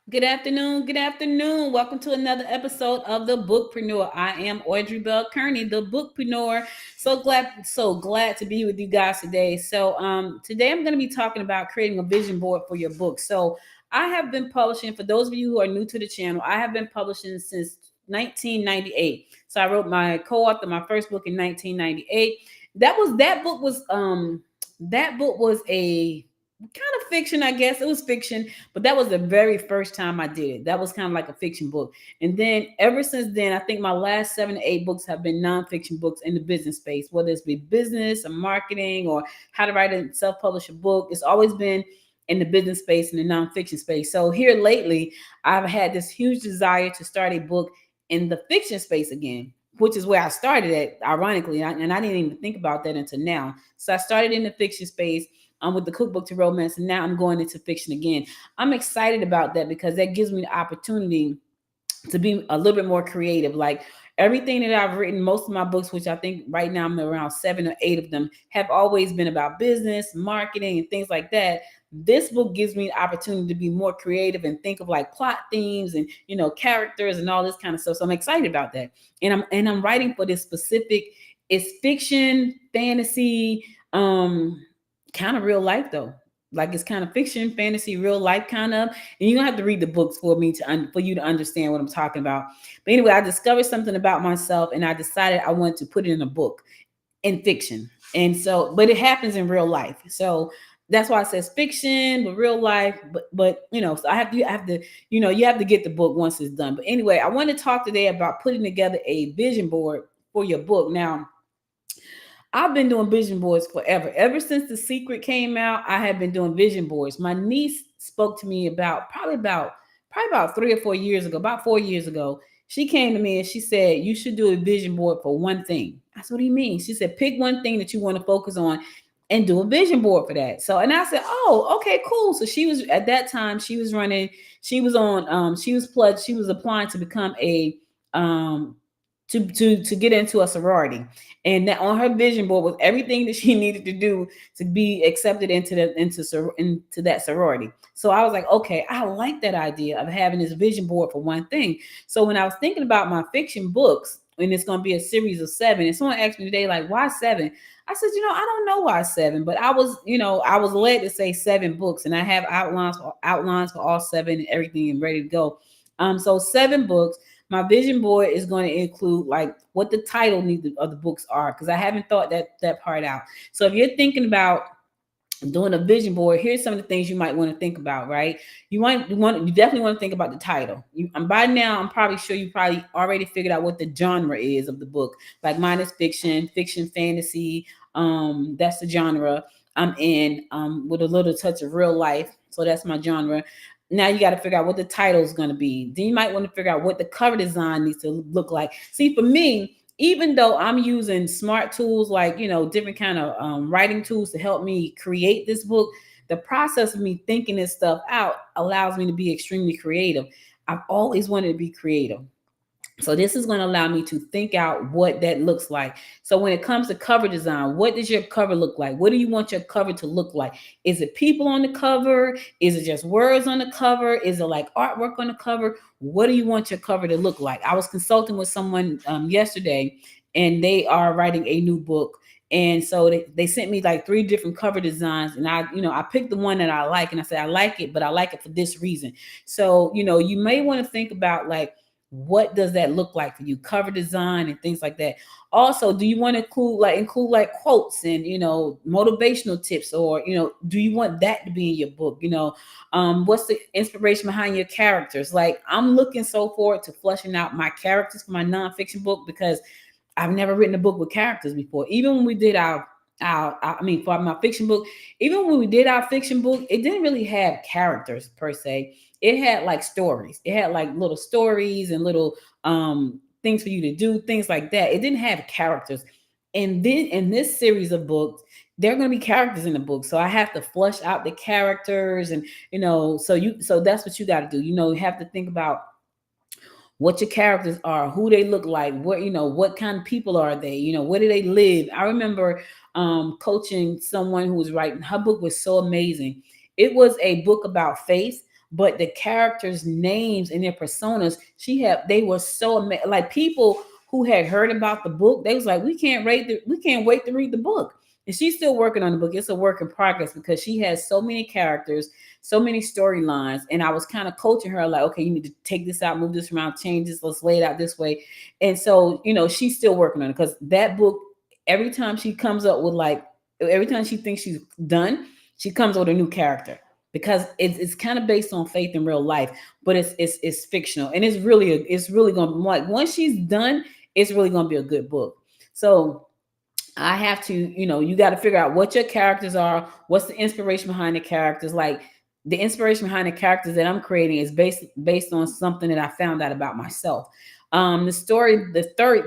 Good afternoon. Good afternoon. Welcome to another episode of the Bookpreneur. I am Audrey Bell Kearney, the Bookpreneur. So glad to be with you guys today. Today I'm going to be talking about creating a vision board for your book. So, I have been publishing. For those of you who are new to the channel, I have been publishing since 1998. So, I wrote my co-author my first book in 1998. That book was a kind of fiction, I guess. It was fiction, but that was the very first time I did it. That was kind of like a fiction book. And then ever since then, I think my last 7 to 8 books have been nonfiction books in the business space, whether it's be business or marketing or how to write and self-publish a book. It's always been in the business space and the nonfiction space. So here lately, I've had this huge desire to start a book in the fiction space again, which is where I started at, ironically, and I didn't even think about that until now. So I started in the fiction space with the cookbook to romance, and now I'm going into fiction again. I'm excited about that because that gives me the opportunity to be a little bit more creative. Like everything that I've written, most of my books, which I think right now I'm around 7 or 8 of them, have always been about business, marketing, and things like that. This book gives me the opportunity to be more creative and think of like plot themes and characters and all this kind of stuff. So I'm excited about that. And I'm writing for this specific. It's fiction, fantasy, kind of real life though. Like it's kind of fiction, fantasy, real life kind of. And you don't have to read the books for me for you to understand what I'm talking about. But anyway, I discovered something about myself, and I decided I wanted to put it in a book in fiction. And so, but it happens in real life. So that's why it says fiction, but real life. But so I have to, you have to get the book once it's done. But anyway, I want to talk today about putting together a vision board for your book. Now, I've been doing vision boards forever. Ever since The Secret came out, I have been doing vision boards. My niece spoke to me about probably about 3 or 4 years ago, about 4 years ago. She came to me and she said, "You should do a vision board for one thing." I said, "What do you mean?" She said, "Pick one thing that you want to focus on and do a vision board for that." So, and I said, "Oh, okay, cool." So she was at that time, she was running, she was on, she was pledged, she was applying to become a um to get into a sorority, and that on her vision board was everything that she needed to do to be accepted into that sorority. So I was like, okay, I like that idea of having this vision board for one thing. So when I was thinking about my fiction books, and it's going to be a series of 7, and someone asked me today, like, why 7? I said, I don't know why 7, but I was led to say 7 books, and I have outlines for all 7 and everything and ready to go. So 7 books. My vision board is going to include like what the title of the books are, because I haven't thought that part out. So if you're thinking about doing a vision board, here's some of the things you might want to think about, right? You definitely want to think about the title. And by now, I'm probably sure you probably already figured out what the genre is of the book. Like mine is fiction, fantasy. That's the genre I'm in, with a little touch of real life. So that's my genre. Now you got to figure out what the title is going to be. Then you might want to figure out what the cover design needs to look like. See, for me, even though I'm using smart tools like different kind of writing tools to help me create this book, the process of me thinking this stuff out allows me to be extremely creative. I've always wanted to be creative. So this is going to allow me to think out what that looks like. So when it comes to cover design, what does your cover look like? What do you want your cover to look like? Is it people on the cover? Is it just words on the cover? Is it like artwork on the cover? What do you want your cover to look like? I was consulting with someone yesterday, and they are writing a new book. And so they sent me like 3 different cover designs, and I picked the one that I like, and I said, I like it, but I like it for this reason. So, you may want to think about like, what does that look like for you? Cover design and things like that. Also, do you want to include like quotes and motivational tips, or do you want that to be in your book? What's the inspiration behind your characters? Like I'm looking so forward to fleshing out my characters for my nonfiction book, because I've never written a book with characters before. Even when we did for my fiction book, even when we did our fiction book, it didn't really have characters per se. It had like stories. It had like little stories and little things for you to do, things like that. It didn't have characters. And then in this series of books, there are going to be characters in the book. So I have to flush out the characters, and so that's what you got to do. You have to think about what your characters are, who they look like, what kind of people are they, where do they live. I remember coaching someone who was writing, her book was so amazing. It was a book about faith, but the characters' names and their personas, they were so like people who had heard about the book, they was like, we can't wait to read the book. And she's still working on the book. It's a work in progress because she has so many characters, so many storylines. And I was kind of coaching her, like, okay, you need to take this out, move this around, change this, let's lay it out this way. And so, she's still working on it because that book, every time she comes up with every time she thinks she's done, she comes up with a new character because it's kind of based on faith in real life, but it's fictional, and it's really gonna, like, once she's done, it's really gonna be a good book. So I have to, you got to figure out what your characters are, what's the inspiration behind the characters. Like, the inspiration behind the characters that I'm creating is based on something that I found out about myself. The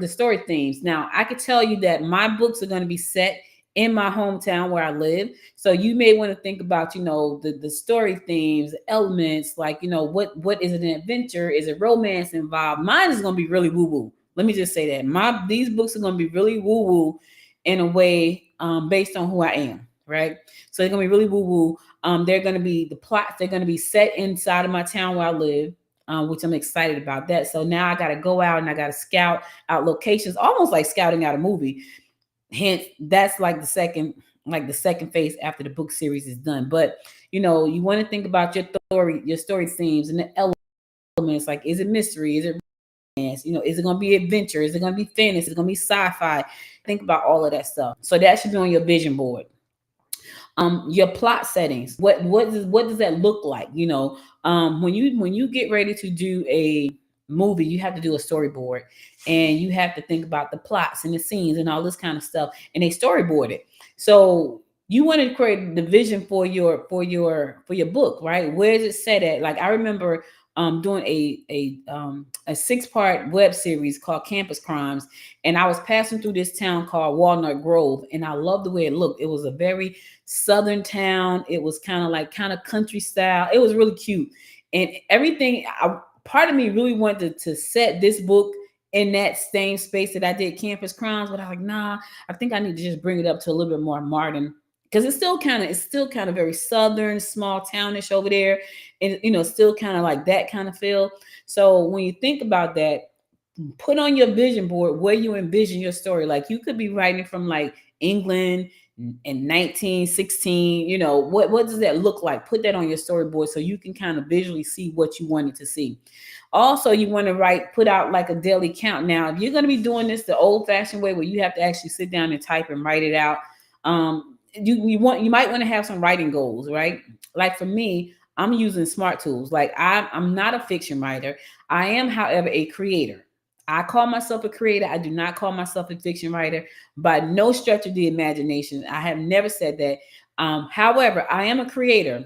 story themes. Now, I could tell you that my books are going to be set in my hometown where I live. So you may want to think about, the story themes, elements, like, what is it, an adventure? Is it romance involved? Mine is going to be really woo woo. Let me just say that these books are going to be really woo woo in a way, based on who I am, right? So they're gonna be really woo woo. They're gonna be the plots. They're gonna be set inside of my town where I live, which I'm excited about that. So now I got to go out and I got to scout out locations, almost like scouting out a movie. Hence, that's like the second phase after the book series is done. But you want to think about your story themes and the elements. Like, is it mystery? Is it romance? Is it going to be adventure? Is it going to be fantasy? Is it going to be sci-fi? Think about all of that stuff. So that should be on your vision board. Your plot settings. What does that look like? When you get ready to do a movie, you have to do a storyboard, and you have to think about the plots and the scenes and all this kind of stuff, and they storyboard it. So you want to create the vision for your book, right? Where is it set at? Like, I remember doing a 6-part web series called Campus Crimes, and I was passing through this town called Walnut Grove, and I loved the way it looked. It was a very southern town. It was kind of country style. It was really cute, and everything. Part of me really wanted to set this book in that same space that I did Campus Crimes, but I was like, nah, I think I need to just bring it up to a little bit more modern, because it's still kind of very southern, small townish over there, and still kind of like that kind of feel. So when you think about that, put on your vision board where you envision your story. Like, you could be writing from like England in 1916. What does that look like? Put that on your storyboard so you can kind of visually see what you wanted to see. Also, you want to put out like a daily count. Now, if you're going to be doing this the old-fashioned way, where you have to actually sit down and type and write it out, you might want to have some writing goals, right? Like, for me, I'm using smart tools. Like, I'm not a fiction writer. I am, however, a creator. I call myself a creator. I do not call myself a fiction writer by no stretch of the imagination. I have never said that. However, I am a creator.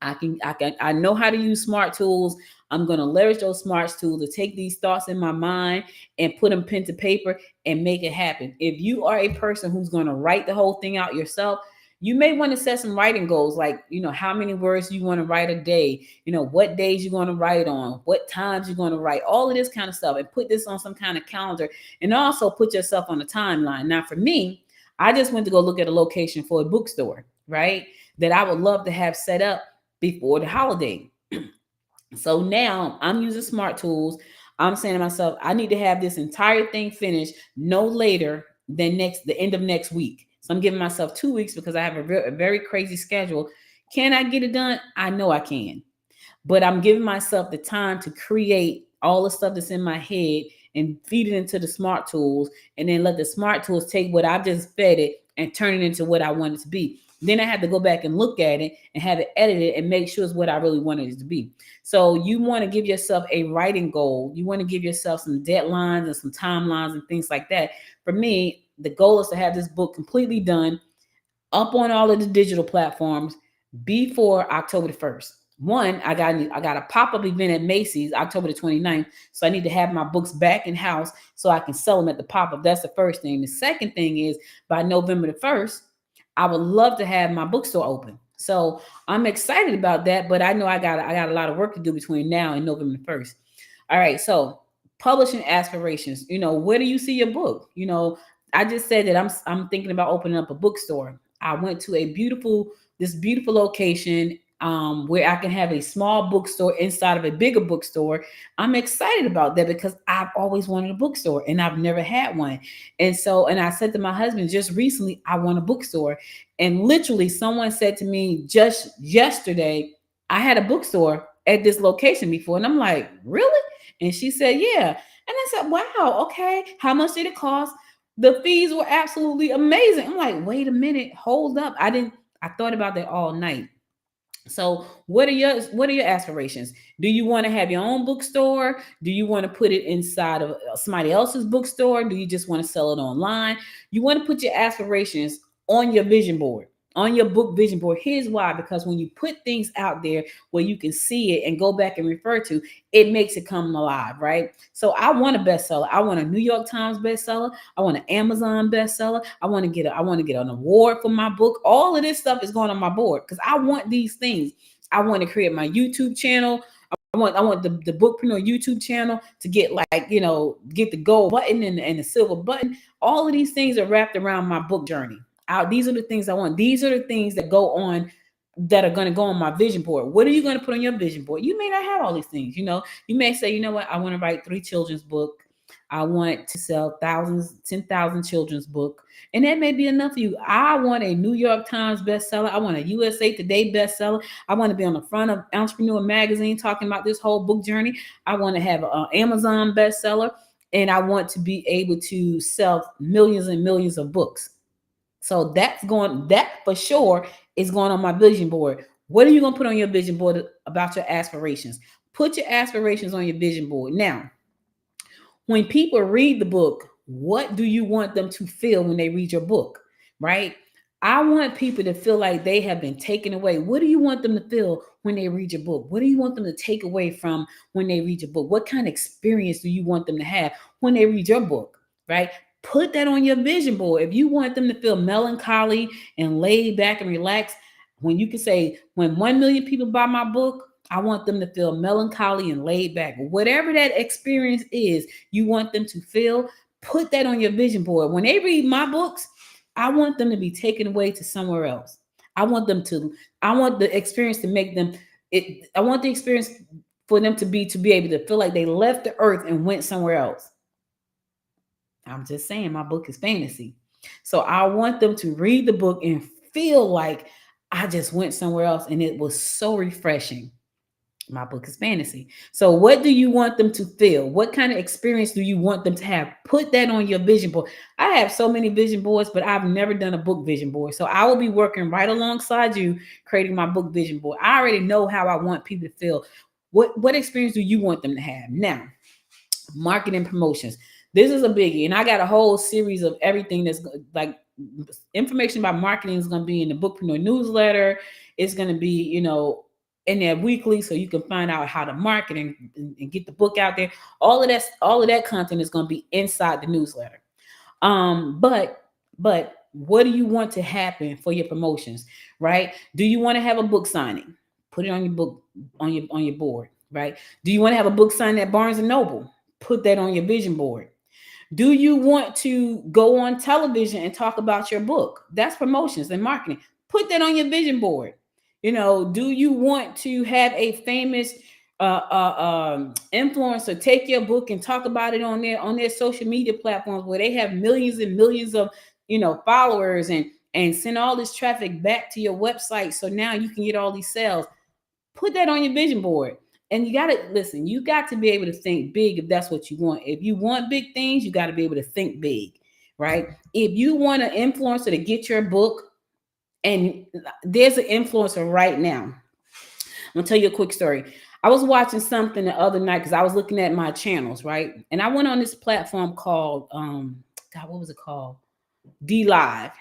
I know how to use smart tools. I'm going to leverage those smart tools to take these thoughts in my mind and put them pen to paper and make it happen. If you are a person who's going to write the whole thing out yourself, you may want to set some writing goals, like, how many words you want to write a day, what days you're going to write on, what times you're going to write, all of this kind of stuff, and put this on some kind of calendar, and also put yourself on a timeline. Now, for me, I just went to go look at a location for a bookstore, right, that I would love to have set up before the holiday. So now I'm using smart tools. I'm saying to myself, I need to have this entire thing finished no later than the end of next week. So I'm giving myself 2 weeks because I have a very crazy schedule. Can I get it done? I know I can, but I'm giving myself the time to create all the stuff that's in my head and feed it into the smart tools, and then let the smart tools take what I've just fed it and turn it into what I want it to be. Then I had to go back and look at it and have it edited and make sure it's what I really wanted it to be. So you want to give yourself a writing goal. You want to give yourself some deadlines and some timelines and things like that. For me, the goal is to have this book completely done, up on all of the digital platforms before October the 1st. One, I got a pop-up event at Macy's October the 29th. So I need to have my books back in house so I can sell them at the pop-up. That's the first thing. The second thing is, by November the 1st, I would love to have my bookstore open. So I'm excited about that, but I know I got a lot of work to do between now and November the 1st. All right, so publishing aspirations. Where do you see your book? I just said that I'm thinking about opening up a bookstore. I went to this beautiful location where I can have a small bookstore inside of a bigger bookstore. I'm excited about that because I've always wanted a bookstore and I've never had one. And I said to my husband just recently, I want a bookstore. And literally, someone said to me just yesterday, I had a bookstore at this location before. And I'm like, really? And she said, yeah. And I said, wow, okay. How much did it cost? The fees were absolutely amazing. I'm like, wait a minute, hold up. I thought about that all night. So what are your aspirations? Do you want to have your own bookstore? Do you want to put it inside of somebody else's bookstore? Do you just want to sell it online? You want to put your aspirations on your vision board, on your book vision board. Here's why: because when you put things out there where you can see it and go back and refer to, it makes it come alive, right? So I want a bestseller. I want a New York Times bestseller. I want an Amazon bestseller. I want to get an award for my book. All of this stuff is going on my board because I want these things. I want to create my YouTube channel. I want the Bookpreneur YouTube channel to get, like, get the gold button and the silver button. All of these things are wrapped around my book journey. These are the things I want. These are the things that go on, that are going to go on my vision board. What are you going to put on your vision board? You may not have all these things. You may say, you know what, I want to write 3 children's books. I want to sell thousands, 10,000 children's book. And that may be enough for you. I want a New York Times bestseller. I want a USA Today bestseller. I want to be on the front of Entrepreneur Magazine talking about this whole book journey. I want to have an Amazon bestseller. And I want to be able to sell millions and millions of books. So that for sure is going on my vision board. What are you going to put on your vision board about your aspirations? Put your aspirations on your vision board. Now, when people read the book, what do you want them to feel when they read your book? Right? I want people to feel like they have been taken away. What do you want them to feel when they read your book? What do you want them to take away from when they read your book? What kind of experience do you want them to have when they read your book? Right? Put that on your vision board. If you want them to feel melancholy and laid back and relaxed, when you can say, when 1 million people buy my book, I want them to feel melancholy and laid back. Whatever that experience is, you want them to feel, put that on your vision board. When they read my books, I want them to be taken away to somewhere else. I want the experience to make them, I want the experience for them to be able to feel like they left the earth and went somewhere else. I'm just saying, my book is fantasy. So I want them to read the book and feel like I just went somewhere else and it was so refreshing. My book is fantasy. So what do you want them to feel? What kind of experience do you want them to have? Put that on your vision board. I have so many vision boards, but I've never done a book vision board. So I will be working right alongside you creating my book vision board. I already know how I want people to feel. What experience do you want them to have? Now, marketing promotions. This is a biggie. And I got a whole series of everything that's like information about marketing is going to be in the Bookpreneur newsletter. It's going to be, in there weekly, so you can find out how to market and get the book out there. All of that content is going to be inside the newsletter. But what do you want to happen for your promotions, right? Do you want to have a book signing? Put it on your book, on your board, right? Do you want to have a book signing at Barnes and Noble? Put that on your vision board. Do you want to go on television and talk about your book? That's promotions and marketing. Put that on your vision board. Do you want to have a famous influencer take your book and talk about it on their social media platforms where they have millions and millions of followers and send all this traffic back to your website, so now you can get all these sales? Put that on your vision board. And you got to listen, you got to be able to think big if that's what you want. If you want big things, you got to be able to think big, right? If you want an influencer to get your book, and there's an influencer right now. I'm gonna tell you a quick story. I was watching something the other night because I was looking at my channels, right? And I went on this platform called God, what was it called? D Live,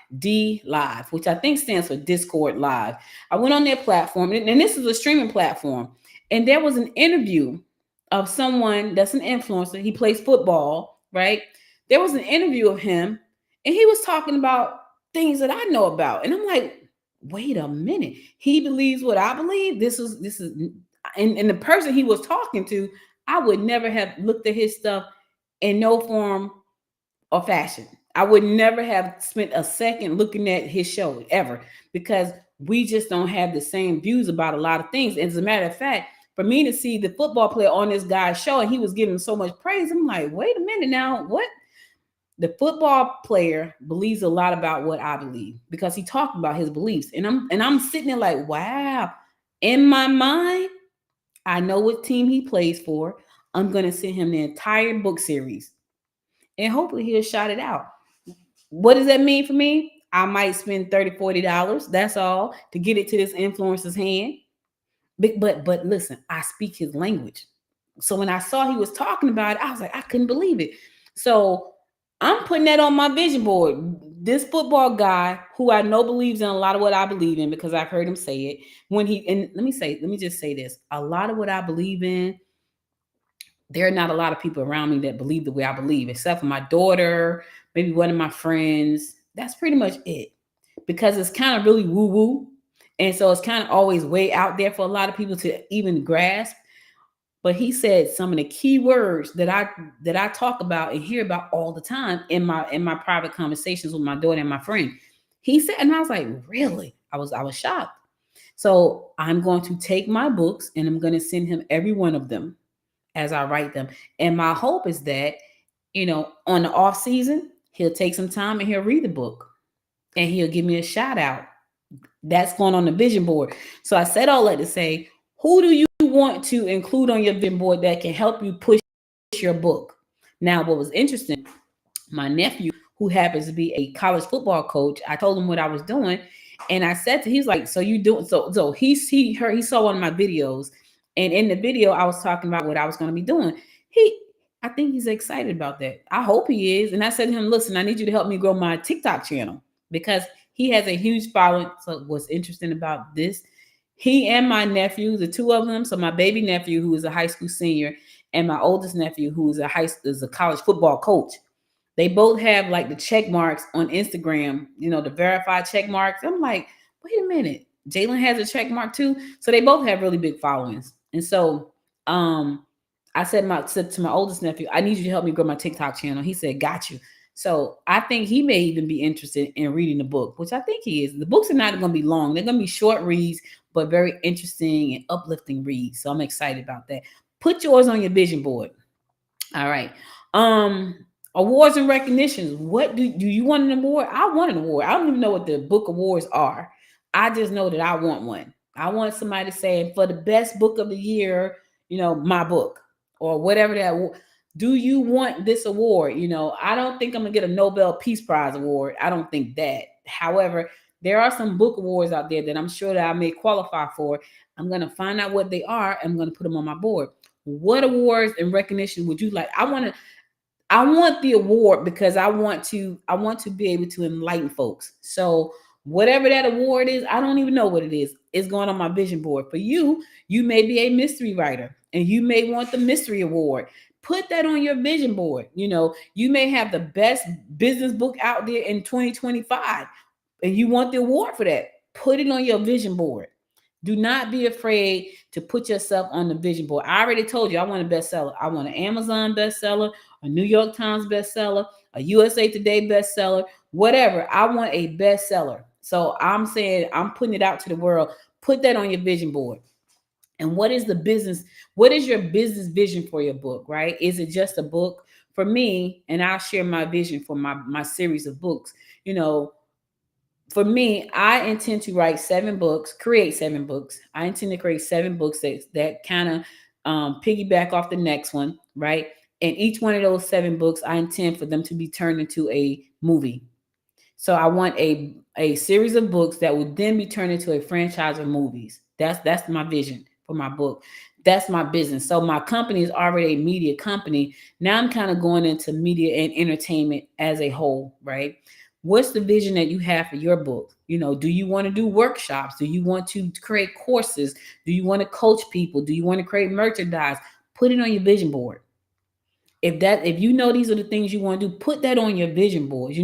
which I think stands for Discord Live. I went on their platform, and this is a streaming platform, and there was an interview of someone that's an influencer. He plays football, right? There was an interview of him, and he was talking about things that I know about, and I'm like, wait a minute, he believes what I believe. This is, and the person he was talking to, I would never have looked at his stuff in no form or fashion. I would never have spent a second looking at his show ever, because we just don't have the same views about a lot of things. As a matter of fact, for me to see the football player on this guy's show and he was giving so much praise, I'm like, wait a minute now, what? The football player believes a lot about what I believe because he talked about his beliefs. And I'm sitting there like, wow. In my mind, I know what team he plays for. I'm gonna send him the entire book series. And hopefully he'll shout it out. What does that mean for me? I might spend $30, $40. That's all to get it to this influencer's hand. But listen, I speak his language. So when I saw he was talking about it, I was like, I couldn't believe it. So I'm putting that on my vision board. This football guy who I know believes in a lot of what I believe in because I've heard him say it. And let me just say this. A lot of what I believe in, there are not a lot of people around me that believe the way I believe, except for my daughter, maybe one of my friends. That's pretty much it. Because it's kind of really woo-woo. And so it's kind of always way out there for a lot of people to even grasp. But he said some of the key words that I talk about and hear about all the time in my private conversations with my daughter and my friend. He said, and I was like, really? I was shocked. So I'm going to take my books and I'm going to send him every one of them as I write them. And my hope is that, on the off season, he'll take some time and he'll read the book and he'll give me a shout out. That's going on the vision board. So I said all that to say, who do you want to include on your vision board that can help you push your book? Now, what was interesting, my nephew, who happens to be a college football coach, I told him what I was doing. And I said to, he's like, so you doing, so he saw one of my videos. And in the video, I was talking about what I was going to be doing. I think he's excited about that. I hope he is. And I said to him, listen, I need you to help me grow my TikTok channel because he has a huge following. So what's interesting about this, he and my nephew, the two of them, so my baby nephew, who is a high school senior, and my oldest nephew, who is a college football coach, they both have like the check marks on Instagram, the verified check marks. I'm like, wait a minute, Jalen has a check mark too. So they both have really big followings. And so I said to my oldest nephew, I need you to help me grow my TikTok channel. He said, got you. So I think he may even be interested in reading the book, which I think he is. The books are not going to be long. They're going to be short reads, but very interesting and uplifting reads. So I'm excited about that. Put yours on your vision board. All right. Awards and recognitions. What do you want an award? I want an award. I don't even know what the book awards are. I just know that I want one. I want somebody saying for the best book of the year, my book or whatever that. Do you want this award? I don't think I'm gonna get a Nobel Peace Prize award. I don't think that. However, there are some book awards out there that I'm sure that I may qualify for. I'm gonna find out what they are. I'm gonna put them on my board. What awards and recognition would you like? I want the award because I want to be able to enlighten folks. So whatever that award is, I don't even know what it is. It's going on my vision board. For you, you may be a mystery writer and you may want the mystery award. Put that on your vision board. You may have the best business book out there in 2025 and you want the award for that. Put it on your vision board. Do not be afraid to put yourself on the vision board. I already told you I want a bestseller. I want an Amazon bestseller, a New York Times bestseller, a USA Today bestseller, whatever. I want a bestseller. So I'm saying I'm putting it out to the world. Put that on your vision board. And what is your business vision for your book, right? Is it just a book? For me, and I'll share my vision for my series of books, for me, I intend to create 7 books. I intend to create 7 books that kind of piggyback off the next one, right? And each one of those 7 books, I intend for them to be turned into a movie. So I want a series of books that would then be turned into a franchise of movies. That's my vision for my book. That's my business. So my company is already a media company. Now I'm kind of going into media and entertainment as a whole, right? What's the vision that you have for your book? Do you want to do workshops? Do you want to create courses? Do you want to coach people? Do you want to create merchandise? Put it on your vision board. If these are the things you want to do, put that on your vision board.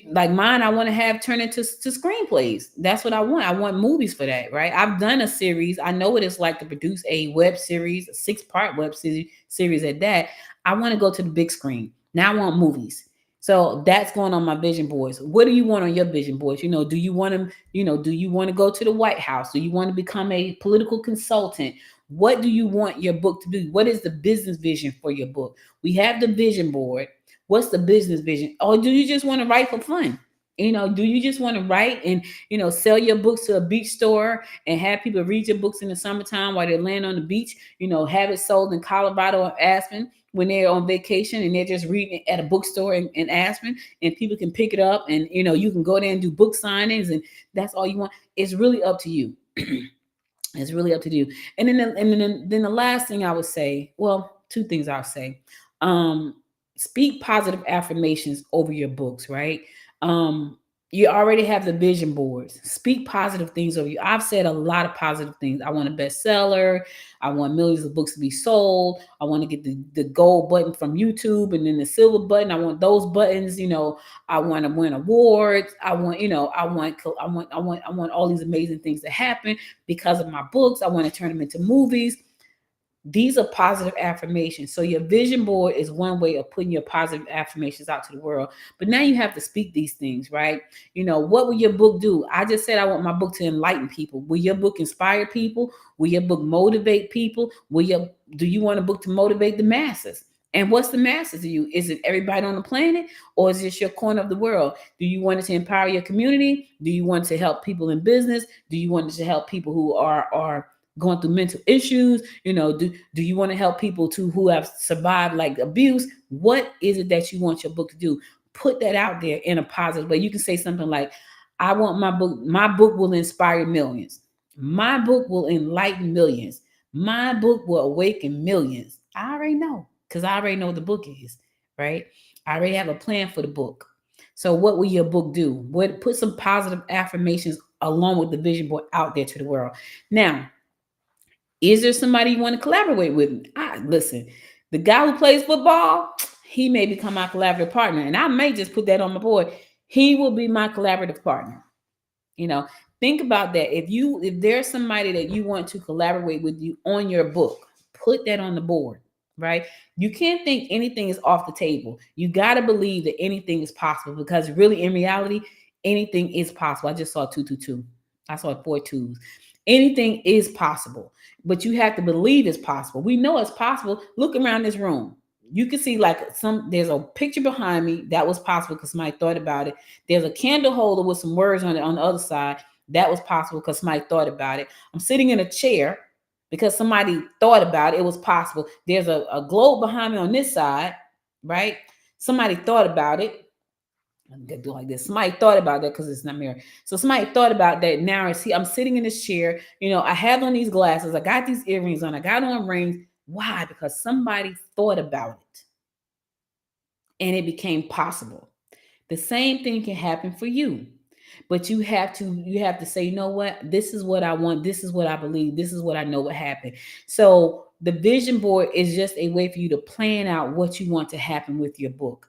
Like mine, I want to have turn into screenplays. That's what I want. I want movies for that, right? I've done a series. I know what it's like to produce a web series, a 6-part web series at that. I want to go to the big screen. Now I want movies. So that's going on my vision boards. What do you want on your vision boards? Do you want to, do you want to go to the White House? Do you want to become a political consultant? What do you want your book to do? What is the business vision for your book? We have the vision board. What's the business vision? Or do you just want to write for fun? Do you just want to write and, sell your books to a beach store and have people read your books in the summertime while they're laying on the beach? Have it sold in Colorado or Aspen when they're on vacation and they're just reading it at a bookstore in Aspen, and people can pick it up, and you can go there and do book signings, and that's all you want. It's really up to you. It's really up to you. And then the last thing I would say, well, two things I'll say. Um, Speak positive affirmations over your books, right? Um, you already have the vision boards. Speak positive things over you. I've said a lot of positive things. I want a bestseller. I want millions of books to be sold. I want to get the gold button from YouTube, and then the silver button. I want those buttons. I want to win awards. I want all these amazing things to happen because of my books. I want to turn them into movies. These are positive affirmations. So your vision board is one way of putting your positive affirmations out to the world. But now you have to speak these things, right? What will your book do? I just said I want my book to enlighten people. Will your book inspire people? Will your book motivate people? Do you want a book to motivate the masses? And what's the masses to you? Is it everybody on the planet, or is this your corner of the world? Do you want it to empower your community? Do you want it to help people in business? Do you want it to help people who are going through mental issues? Do you want to help people who have survived like abuse? What is it that you want your book to do? Put that out there in a positive way. You can say something like, I want my book will inspire millions. My book will enlighten millions. My book will awaken millions. I already know, because I already know what the book is, right? I already have a plan for the book. So what will your book do? Put some positive affirmations along with the vision board out there to the world. Now, is there somebody you want to collaborate with? Listen, the guy who plays football, he may become my collaborative partner. And I may just put that on my board. He will be my collaborative partner. Think about that. If there's somebody that you want to collaborate with you on your book, put that on the board, right? You can't think anything is off the table. You got to believe that anything is possible, because really, in reality, anything is possible. I just saw 222. I saw 4 twos. Anything is possible, but you have to believe it's possible. We know it's possible. Look around this room. You can see there's a picture behind me that was possible because somebody thought about it. There's a candle holder with some words on it on the other side. That was possible because somebody thought about it. I'm sitting in a chair because somebody thought about it. It was possible. There's a globe behind me on this side, right? Somebody thought about it. I'm gonna do like this. Somebody thought about that because it's not mirror. So somebody thought about that. Now I see I'm sitting in this chair. I have on these glasses. I got these earrings on. I got on rings. Why? Because somebody thought about it and it became possible. The same thing can happen for you. But you have to say, you know what? This is what I want. This is what I believe. This is what I know what happened. So the vision board is just a way for you to plan out what you want to happen with your book.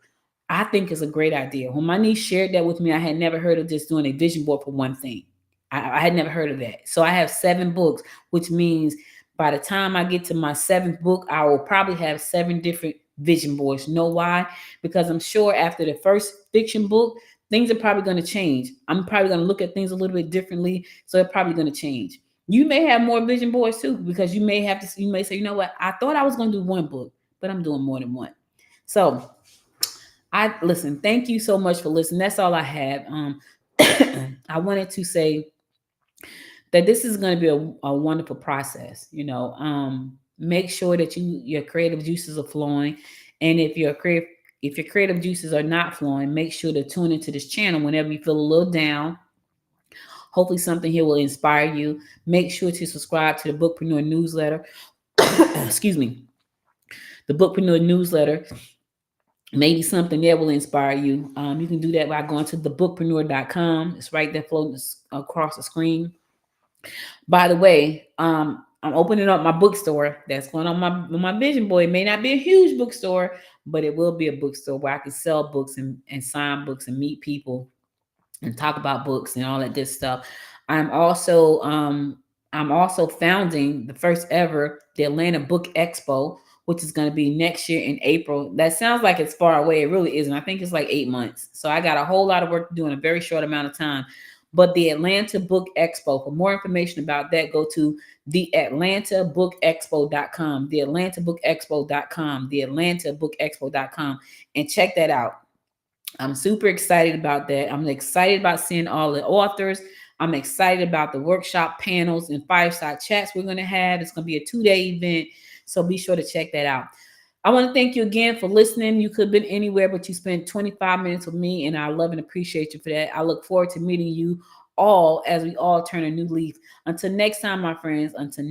I think it's a great idea. When my niece shared that with me, I had never heard of just doing a vision board for one thing. I had never heard of that. So I have 7 books, which means by the time I get to my 7th book, I will probably have 7 different vision boards. Know why? Because I'm sure after the first fiction book, things are probably going to change. I'm probably going to look at things a little bit differently. So it's probably going to change. You may have more vision boards too, because you may say, you know what? I thought I was going to do one book, but I'm doing more than one. So listen, thank you so much for listening. That's all I have. I wanted to say that this is going to be a wonderful process. Make sure that your creative juices are flowing. And if your creative juices are not flowing, make sure to tune into this channel whenever you feel a little down. Hopefully something here will inspire you. Make sure to subscribe to the Bookpreneur newsletter. Excuse me. The Bookpreneur newsletter. Maybe something there will inspire you. You can do that by going to thebookpreneur.com. It's right there floating across the screen. By the way, I'm opening up my bookstore. That's going on my vision board. It may not be a huge bookstore, but it will be a bookstore where I can sell books and sign books and meet people and talk about books and all that good stuff. I'm also founding the first ever the Atlanta Book Expo, which is going to be next year in April. That sounds like it's far away. It really isn't. I think it's like 8 months. So I got a whole lot of work to do in a very short amount of time. But the Atlanta Book Expo, for more information about that, go to theatlantabookexpo.com, theatlantabookexpo.com, theatlantabookexpo.com, and check that out. I'm super excited about that. I'm excited about seeing all the authors. I'm excited about the workshop panels and fireside chats we're going to have. It's going to be a 2-day event. So be sure to check that out. I want to thank you again for listening. You could have been anywhere, but you spent 25 minutes with me, and I love and appreciate you for that. I look forward to meeting you all as we all turn a new leaf. Until next time, my friends, until